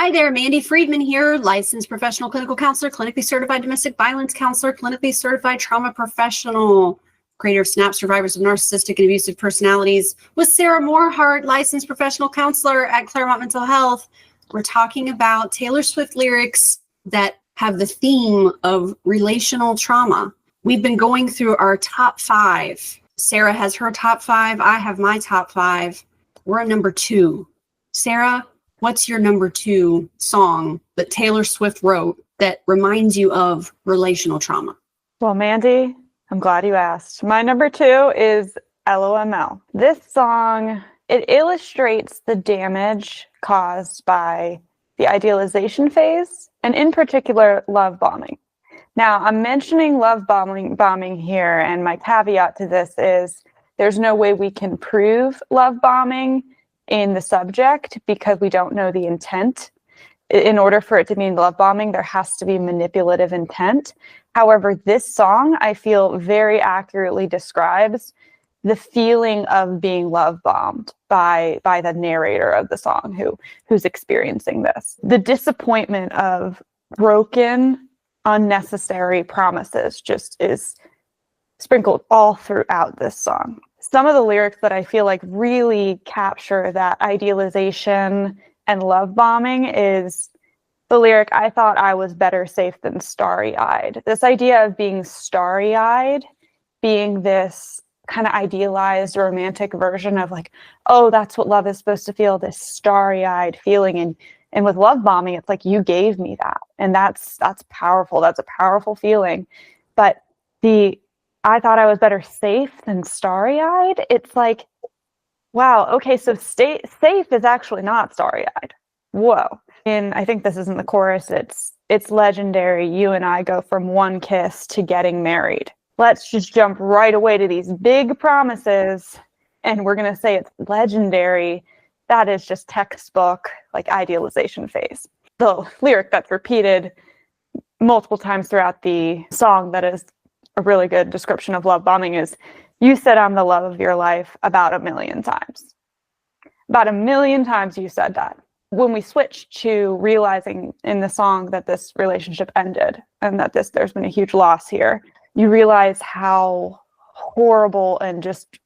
Hi there, Mandy Friedman here, licensed professional clinical counselor, clinically certified domestic violence counselor, clinically certified trauma professional, creator of SNAP, survivors of narcissistic and abusive personalities, with Sarah Morehart, licensed professional counselor at Claremont Mental Health. We're talking about Taylor Swift lyrics that have the theme of relational trauma. We've been going through our top 5. Sarah has her top 5. I have my top 5. We're at number 2. Sarah, what's your number 2 song that Taylor Swift wrote that reminds you of relational trauma? Well, Mandy, I'm glad you asked. My number 2 is LOML. This song, it illustrates the damage caused by the idealization phase, and in particular, love bombing. Now, I'm mentioning love bombing here, and my caveat to this is there's no way we can prove love bombing in the subject because we don't know the intent. In order for it to mean love bombing, there has to be manipulative intent. However, this song, I feel, very accurately describes the feeling of being love bombed by the narrator of the song who's experiencing this. The disappointment of broken, unnecessary promises just is sprinkled all throughout this song. Some of the lyrics that I feel like really capture that idealization and love bombing is the lyric, "I thought I was better safe than starry-eyed." This idea of being starry-eyed, being this kind of idealized romantic version of like, oh, that's what love is supposed to feel, this starry-eyed feeling. And with love bombing, it's like, you gave me that. And that's powerful. That's a powerful feeling. But I thought I was better safe than starry-eyed. It's like, wow, okay, so safe is actually not starry-eyed. Whoa. And I think this is in the chorus. It's legendary. You and I go from one kiss to getting married. Let's just jump right away to these big promises, and we're going to say it's legendary. That is just textbook, like, idealization phase. The lyric that's repeated multiple times throughout the song that is a really good description of love bombing is, "You said I'm the love of your life about 1,000,000 times." About 1,000,000 times you said that. When we switch to realizing in the song that this relationship ended and that there's been a huge loss here, you realize how horrible and just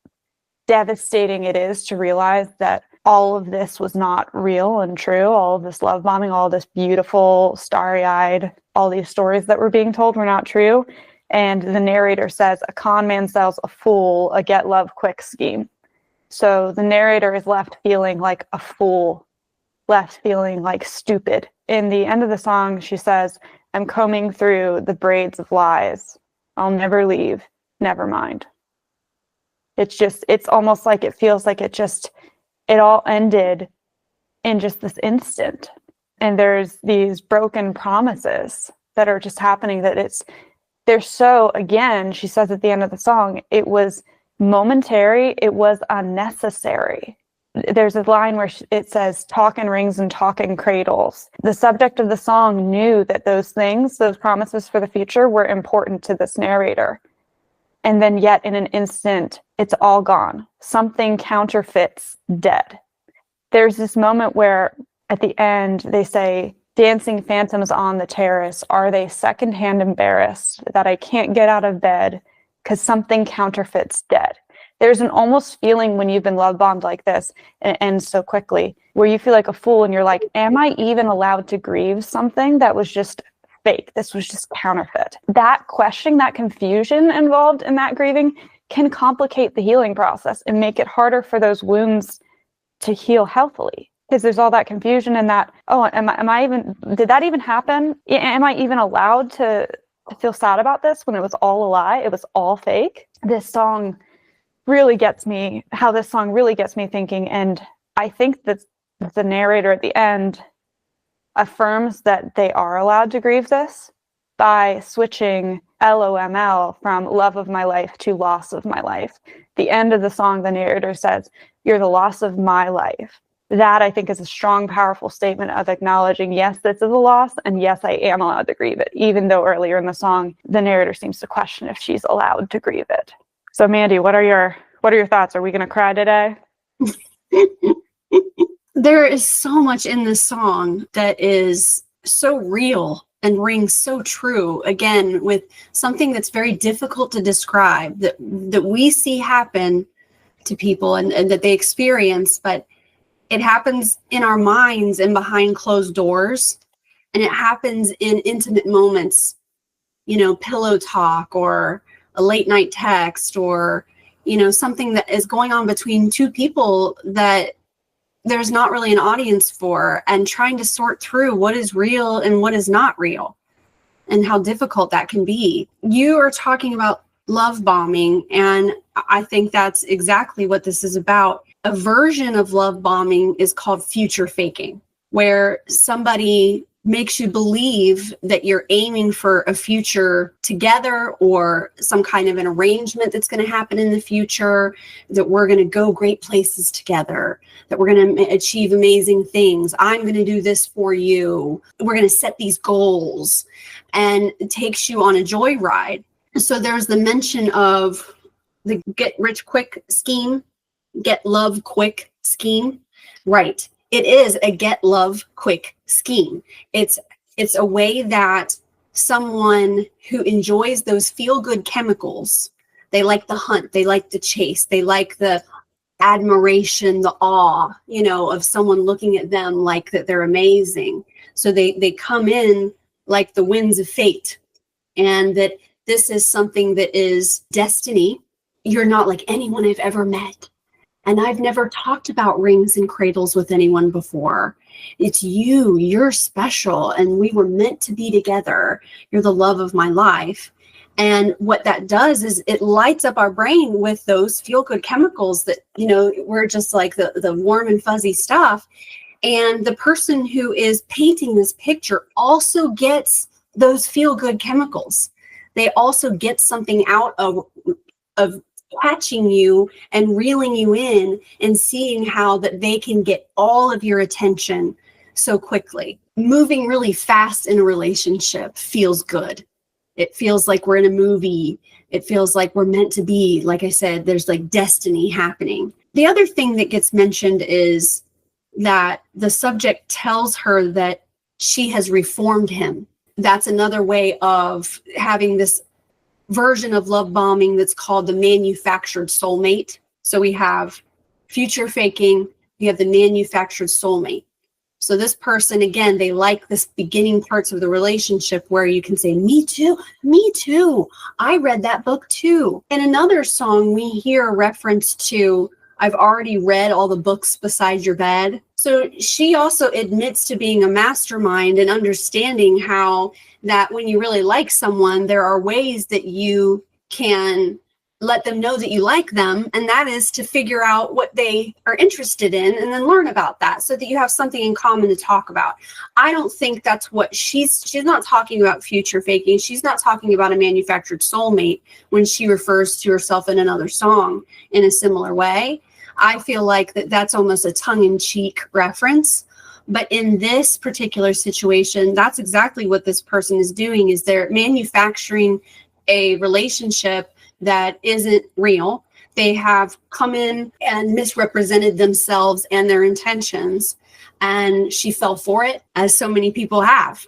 devastating it is to realize that all of this was not real and true. All of this love bombing, all this beautiful, starry-eyed, all these stories that were being told were not true. And the narrator says, "A con man sells a fool a get love quick scheme." So the narrator is left feeling like a fool, left feeling like stupid. In the end of the song, she says, "I'm combing through the braids of lies. I'll never leave, never mind." It's almost like it feels like it all ended in just this instant. And there's these broken promises that are just happening they're so, again, she says at the end of the song, it was momentary, it was unnecessary. There's a line where it says, "Talking rings and talking cradles." The subject of the song knew that those things, those promises for the future, were important to this narrator. And then yet in an instant, it's all gone. Something counterfeits dead. There's this moment where at the end they say, "Dancing phantoms on the terrace, are they secondhand embarrassed that I can't get out of bed because something counterfeits dead?" There's an almost feeling when you've been love bombed like this and it ends so quickly where you feel like a fool and you're like, am I even allowed to grieve something that was just fake? This was just counterfeit. That question, that confusion involved in that grieving can complicate the healing process and make it harder for those wounds to heal healthily. Because there's all that confusion and that, oh, did that even happen? Am I even allowed to feel sad about this when it was all a lie? It was all fake? This song really gets me thinking. And I think that the narrator at the end affirms that they are allowed to grieve this by switching LOML from love of my life to loss of my life. The end of the song, the narrator says, "You're the loss of my life." That, I think, is a strong, powerful statement of acknowledging, yes, this is a loss, and yes, I am allowed to grieve it, even though earlier in the song, the narrator seems to question if she's allowed to grieve it. So, Mandy, what are your thoughts? Are we going to cry today? There is so much in this song that is so real and rings so true, again, with something that's very difficult to describe, that we see happen to people and that they experience, but it happens in our minds and behind closed doors, and it happens in intimate moments, pillow talk or a late night text, or something that is going on between two people that there's not really an audience for, and trying to sort through what is real and what is not real, and how difficult that can be. You are talking about love bombing, and I think that's exactly what this is about. A version of love bombing is called future faking, where somebody makes you believe that you're aiming for a future together, or some kind of an arrangement that's going to happen in the future, that we're going to go great places together, that we're going to achieve amazing things. I'm going to do this for you. We're going to set these goals, and it takes you on a joyride. So there's the mention of the get rich quick scheme, get love quick scheme. Right. It is a get love quick scheme. It's a way that someone who enjoys those feel good chemicals, they like the hunt, they like the chase, they like the admiration, the awe, of someone looking at them like that they're amazing. So they come in like the winds of fate, and that this is something that is destiny. You're not like anyone I've ever met. And I've never talked about rings and cradles with anyone before. It's you, you're special, and we were meant to be together. You're the love of my life. And what that does is it lights up our brain with those feel-good chemicals that, we're just like the warm and fuzzy stuff. And the person who is painting this picture also gets those feel-good chemicals. They also get something out of catching you and reeling you in, and seeing how that they can get all of your attention so quickly. Moving really fast in a relationship feels good. It feels like we're in a movie. It feels like we're meant to be. Like I said, there's like destiny happening. The other thing that gets mentioned is that the subject tells her that she has reformed him. That's another way of having this version of love bombing that's called the manufactured soulmate. So we have future faking, we have the manufactured soulmate. So this person, again, they like this beginning parts of the relationship where you can say, me too, I read that book too. In another song, we hear a reference to, I've already read all the books beside your bed. So she also admits to being a mastermind and understanding how that when you really like someone, there are ways that you can let them know that you like them. And that is to figure out what they are interested in and then learn about that so that you have something in common to talk about. I don't think that's what she's not talking about future faking. She's not talking about a manufactured soulmate when she refers to herself in another song in a similar way. I feel like that's almost a tongue-in-cheek reference. But in this particular situation, that's exactly what this person is doing, is they're manufacturing a relationship that isn't real. They have come in and misrepresented themselves and their intentions, and she fell for it, as so many people have.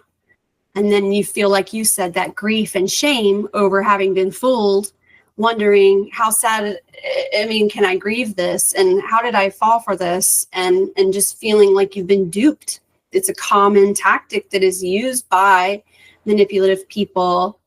And then you feel, like you said, that grief and shame over having been fooled, wondering how sad, can I grieve this? And how did I fall for this? And just feeling like you've been duped. It's a common tactic that is used by manipulative people.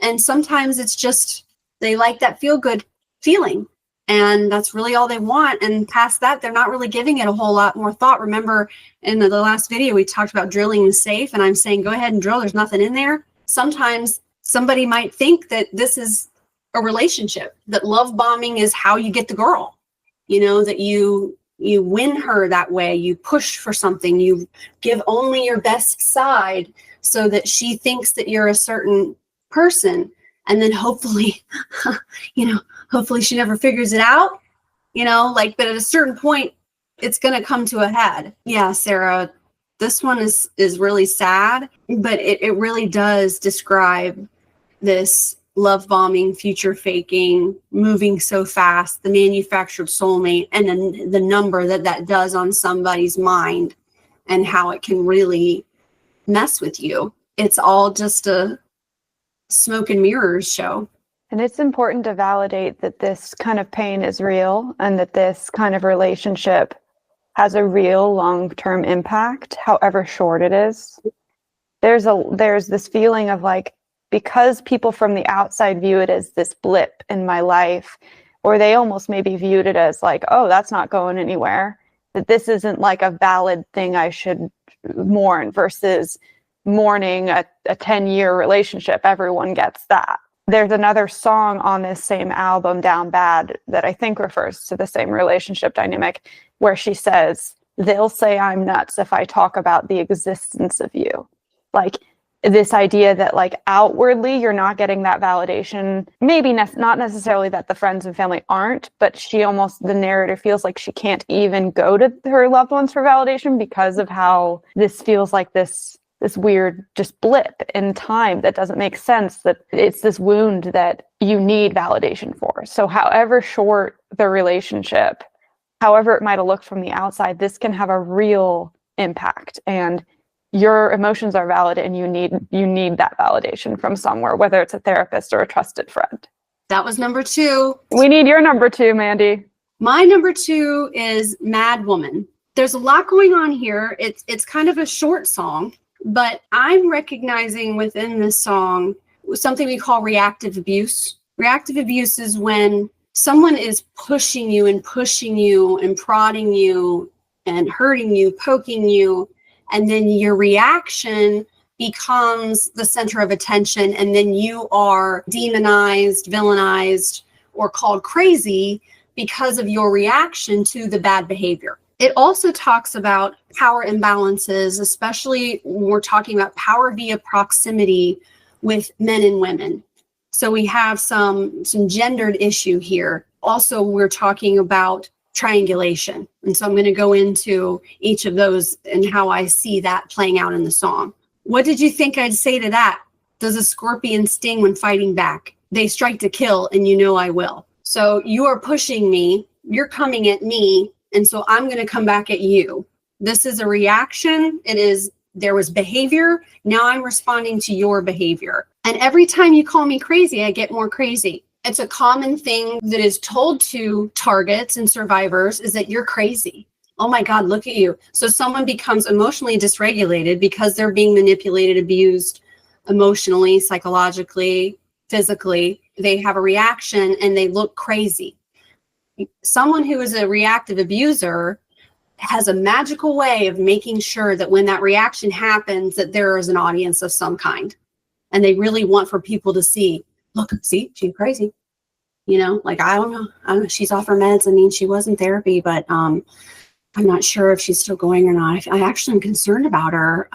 And sometimes it's just, they like that feel-good feeling. And that's really all they want. And past that, they're not really giving it a whole lot more thought. Remember in the last video, we talked about drilling the safe, and I'm saying, go ahead and drill. There's nothing in there. Sometimes somebody might think that this is a relationship, that love bombing is how you get the girl, that you win her that way. You push for something, you give only your best side so that she thinks that you're a certain person. And then hopefully, hopefully she never figures it out, but at a certain point, it's going to come to a head. Yeah, Sarah, this one is really sad, but it really does describe this love bombing, future faking, moving so fast, the manufactured soulmate, and then the number that does on somebody's mind and how it can really mess with you. It's all just a smoke and mirrors show. And it's important to validate that this kind of pain is real and that this kind of relationship has a real long-term impact, however short it is. There's this feeling of like, because people from the outside view it as this blip in my life, or they almost maybe viewed it as like, oh, that's not going anywhere, that this isn't like a valid thing I should mourn versus mourning a 10-year relationship. Everyone gets that. There's another song on this same album, Down Bad, that I think refers to the same relationship dynamic, where she says, they'll say I'm nuts if I talk about the existence of you. Like this idea that like outwardly you're not getting that validation, maybe not necessarily that the friends and family aren't, but she almost, the narrator feels like she can't even go to her loved ones for validation because of how this feels like this weird just blip in time that doesn't make sense, that it's this wound that you need validation for. So however short the relationship, however it might have looked from the outside, this can have a real impact, and your emotions are valid and you need that validation from somewhere, whether it's a therapist or a trusted friend. That was number 2. We need your number 2, Mandy. My number 2 is Mad Woman. There's a lot going on here. It's kind of a short song, but I'm recognizing within this song something we call reactive abuse. Reactive abuse is when someone is pushing you and prodding you and hurting you, poking you, and then your reaction becomes the center of attention, and then you are demonized, villainized, or called crazy because of your reaction to the bad behavior. It also talks about power imbalances, especially when we're talking about power via proximity with men and women. So we have some gendered issue here. Also, we're talking about triangulation. And so I'm going to go into each of those and how I see that playing out in the song. What did you think I'd say to that? Does a scorpion sting when fighting back? They strike to kill, and you know I will. So you are pushing me, you're coming at me, and so I'm going to come back at you. This is a reaction. There was behavior. Now I'm responding to your behavior. And every time you call me crazy, I get more crazy. It's a common thing that is told to targets and survivors, is that you're crazy. Oh my God, look at you. So someone becomes emotionally dysregulated because they're being manipulated, abused emotionally, psychologically, physically. They have a reaction and they look crazy. Someone who is a reactive abuser has a magical way of making sure that when that reaction happens, that there is an audience of some kind. And they really want for people to see, look, see, she's crazy. You know, like, I don't know. She's off her meds. I mean, she was in therapy, but I'm not sure if she's still going or not. I actually am concerned about her.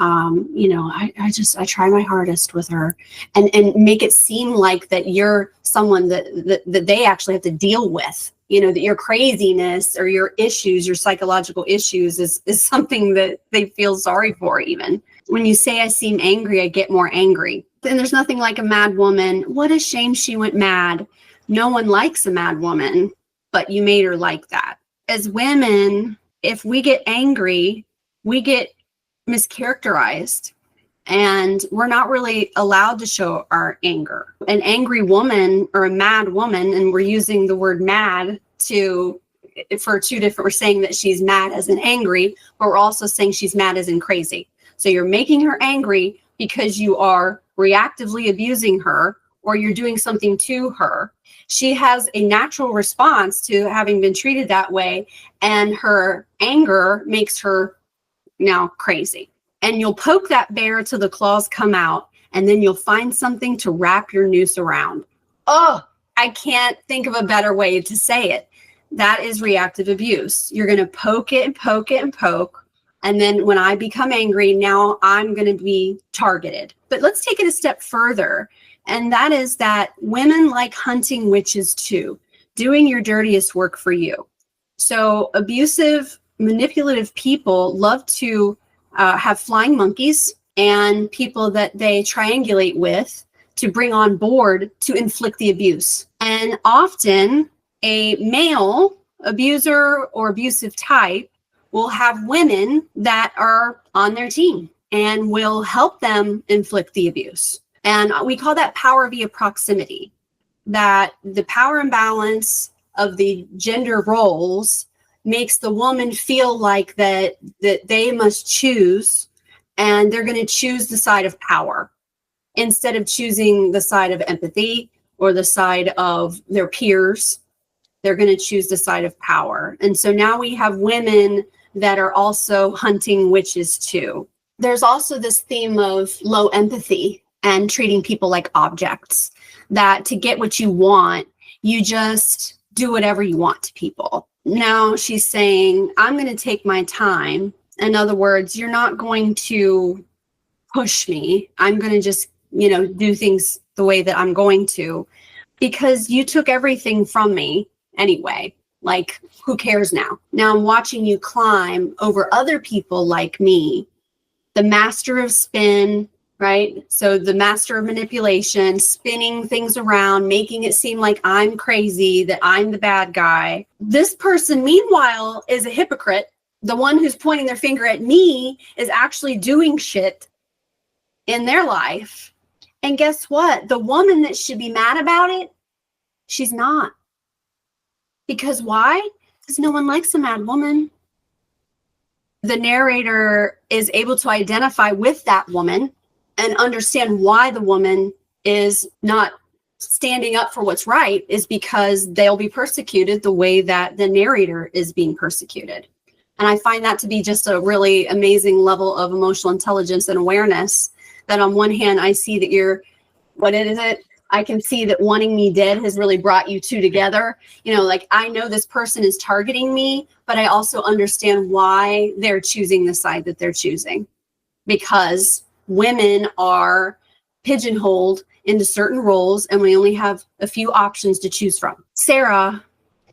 You know, I try my hardest with her and make it seem like that you're someone that they actually have to deal with. You know, that your craziness or your issues, your psychological issues is something that they feel sorry for even. When you say I seem angry, I get more angry. And there's nothing like a mad woman. What a shame she went mad. No one likes a mad woman, but you made her like that. As women, if we get angry, we get mischaracterized, and we're not really allowed to show our anger. An angry woman or a mad woman, and we're using the word mad for two different, we're saying that she's mad as in angry, but we're also saying she's mad as in crazy. So you're making her angry because you are reactively abusing her, or you're doing something to her. She has a natural response to having been treated that way, and her anger makes her now crazy. And you'll poke that bear till the claws come out, and then you'll find something to wrap your noose around. Oh, I can't think of a better way to say it. That is reactive abuse. You're going to poke it and poke it and poke. And then when I become angry, now I'm going to be targeted. But let's take it a step further. And that is that women like hunting witches too, doing your dirtiest work for you. So abusive, manipulative people love to have flying monkeys and people that they triangulate with to bring on board to inflict the abuse. And often a male abuser or abusive type will have women that are on their team and will help them inflict the abuse. And we call that power via proximity, that the power imbalance of the gender roles makes the woman feel like that they must choose, and they're going to choose the side of power instead of choosing the side of empathy or the side of their peers. They're going to choose the side of power. And so now we have women that are also hunting witches too. There's also this theme of low empathy and treating people like objects, that to get what you want, you just do whatever you want to people. Now she's saying, I'm going to take my time. In other words, you're not going to push me. I'm going to just, do things the way that I'm going to, because you took everything from me anyway. Like, who cares now? Now I'm watching you climb over other people like me, the master of spin, right? So the master of manipulation, spinning things around, making it seem like I'm crazy, that I'm the bad guy. This person, meanwhile, is a hypocrite. The one who's pointing their finger at me is actually doing shit in their life. And guess what? The woman that should be mad about it, she's not. Because why? Because no one likes a mad woman. The narrator is able to identify with that woman and understand why the woman is not standing up for what's right, is because they'll be persecuted the way that the narrator is being persecuted. And I find that to be just a really amazing level of emotional intelligence and awareness, that on one hand, I see that I can see that wanting me dead has really brought you two together. Like, I know this person is targeting me, but I also understand why they're choosing the side that they're choosing, because women are pigeonholed into certain roles and we only have a few options to choose from. Sarah,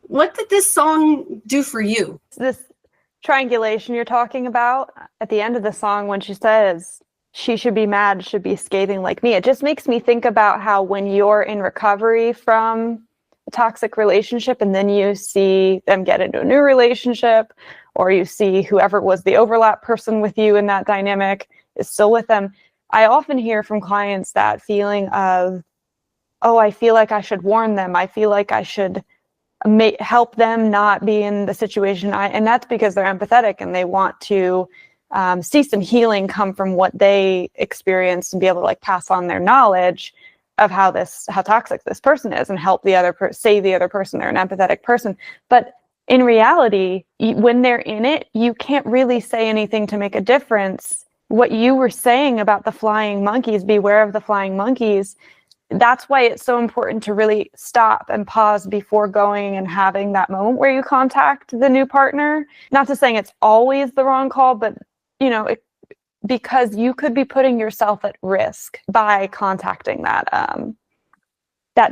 what did this song do for you? This triangulation you're talking about at the end of the song, when she says she should be mad, should be scathing like me, it just makes me think about how when you're in recovery from a toxic relationship and then you see them get into a new relationship, or you see whoever was the overlap person with you in that dynamic is still with them. I often hear from clients that feeling of, oh, I feel like I should warn them. I feel like I should help them not be in the situation. And that's because they're empathetic and they want to see some healing come from what they experienced and be able to pass on their knowledge of how toxic this person is and help the other save the other person. They're an empathetic person. But in reality, when they're in it, you can't really say anything to make a difference. What you were saying about the flying monkeys, beware of the flying monkeys, that's why it's so important to really stop and pause before going and having that moment where you contact the new partner. Not to saying it's always the wrong call, but because you could be putting yourself at risk by contacting that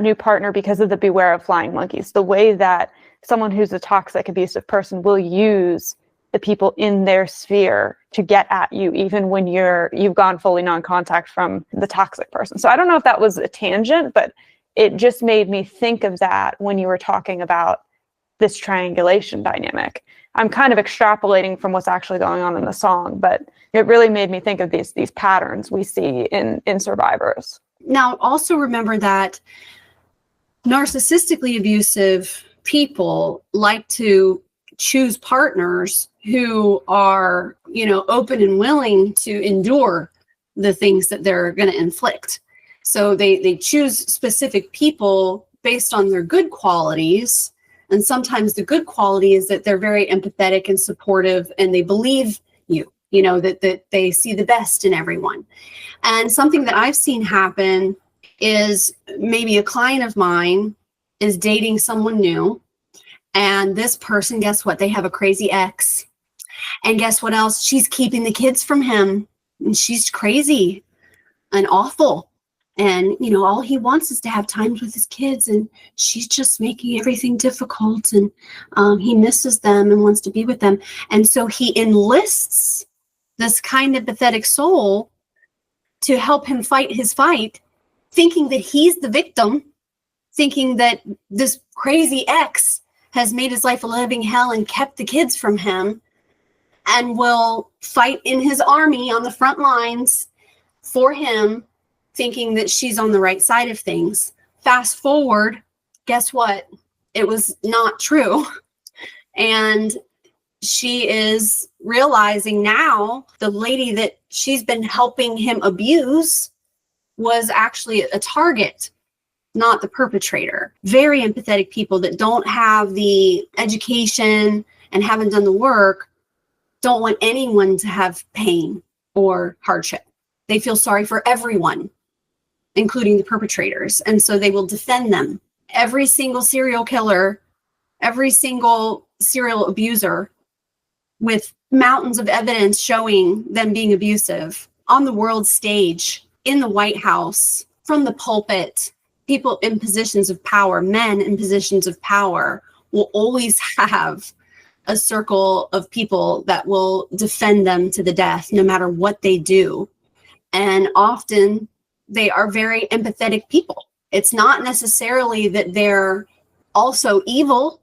new partner because of the beware of flying monkeys. The way that someone who's a toxic, abusive person will use the people in their sphere to get at you, even when you've gone fully non-contact from the toxic person. So I don't know if that was a tangent, but it just made me think of that when you were talking about this triangulation dynamic. I'm kind of extrapolating from what's actually going on in the song, but it really made me think of these patterns we see in survivors. Now, also remember that narcissistically abusive people like to choose partners who are, open and willing to endure the things that they're going to inflict. So they choose specific people based on their good qualities. And sometimes the good quality is that they're very empathetic and supportive, and they believe you, that they see the best in everyone. And something that I've seen happen is maybe a client of mine is dating someone new. And this person, guess what? They have a crazy ex. And guess what else? She's keeping the kids from him. And she's crazy and awful. And, all he wants is to have time with his kids. And she's just making everything difficult. And he misses them and wants to be with them. And so he enlists this kind of pathetic soul to help him fight his fight thinking that he's the victim, thinking that this crazy ex has made his life a living hell and kept the kids from him, and will fight in his army on the front lines for him, thinking that she's on the right side of things. Fast forward, guess what? It was not true. And she is realizing now the lady that she's been helping him abuse was actually a target, not the perpetrator. Very empathetic people that don't have the education and haven't done the work don't want anyone to have pain or hardship. They feel sorry for everyone, including the perpetrators. And so they will defend them. Every single serial killer, every single serial abuser, with mountains of evidence showing them being abusive on the world stage, in the White House, from the pulpit, people in positions of power, men in positions of power, will always have a circle of people that will defend them to the death, no matter what they do. And often they are very empathetic people. It's not necessarily that they're also evil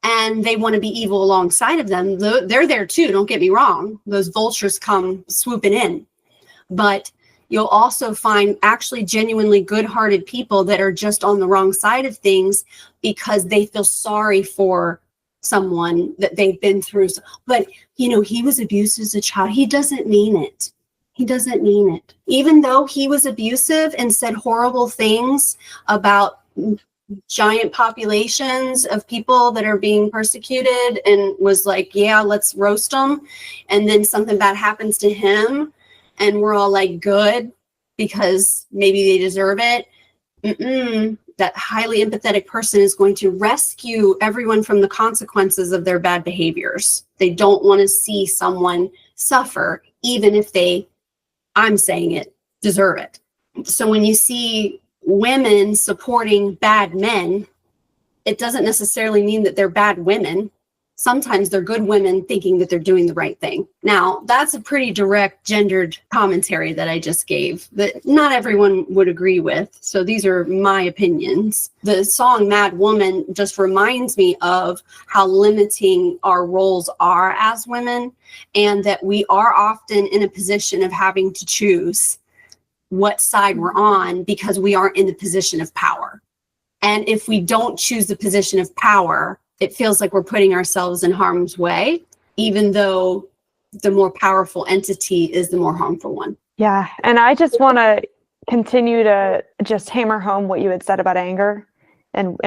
and they want to be evil alongside of them. They're there too, don't get me wrong. Those vultures come swooping in. But you'll also find actually genuinely good-hearted people that are just on the wrong side of things because they feel sorry for someone that they've been through. But, you know, he was abused as a child. He doesn't mean it. He doesn't mean it. Even though he was abusive and said horrible things about giant populations of people that are being persecuted and was like, yeah, let's roast them. And then something bad happens to him and we're all like, good, because maybe they deserve it. That highly empathetic person is going to rescue everyone from the consequences of their bad behaviors. They don't want to see someone suffer, even if they, I'm saying it, deserve it. So when you see women supporting bad men, it doesn't necessarily mean that they're bad women. Sometimes they're good women thinking that they're doing the right thing. Now, that's a pretty direct gendered commentary that I just gave that not everyone would agree with. So these are my opinions. The song Mad Woman just reminds me of how limiting our roles are as women, and that we are often in a position of having to choose what side we're on because we aren't in the position of power. And if we don't choose the position of power, it feels like we're putting ourselves in harm's way, even though the more powerful entity is the more harmful one. Yeah. And I just want to continue to just hammer home what you had said about anger and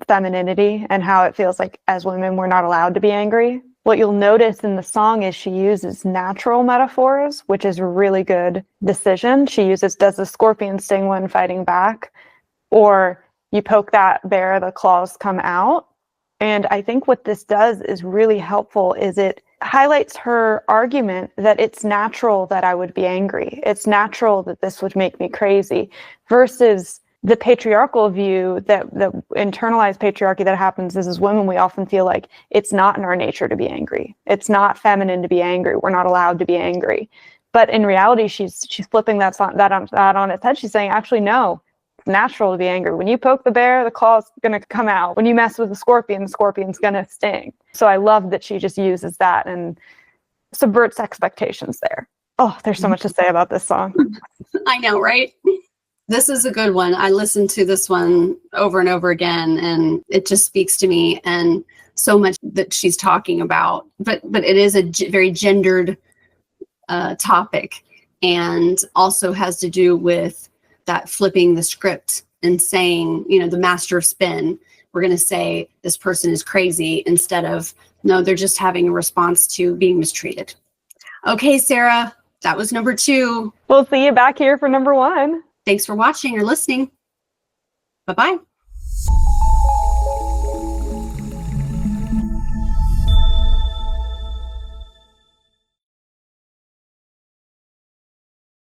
femininity and how it feels like as women, we're not allowed to be angry. What you'll notice in the song is she uses natural metaphors, which is a really good decision. She uses, does the scorpion sting when fighting back? Or you poke that bear, the claws come out. And I think what this does is really helpful is it highlights her argument that it's natural that I would be angry. It's natural that this would make me crazy, versus the patriarchal view, that the internalized patriarchy that happens is, as women, we often feel like it's not in our nature to be angry. It's not feminine to be angry. We're not allowed to be angry. But in reality, she's flipping that on its head. She's saying, actually, no. Natural to be angry. When you poke the bear, the claw's going to come out. When you mess with the scorpion's going to sting. So I love that she just uses that and subverts expectations there. Oh, there's so much to say about this song. I know, right? This is a good one. I listened to this one over and over again, and it just speaks to me and so much that she's talking about. But it is a very gendered topic, and also has to do with that flipping the script and saying, you know, the master of spin, we're going to say this person is crazy instead of, no, they're just having a response to being mistreated. Okay, Sarah, that was number 2. We'll see you back here for number 1. Thanks for watching or listening. Bye-bye.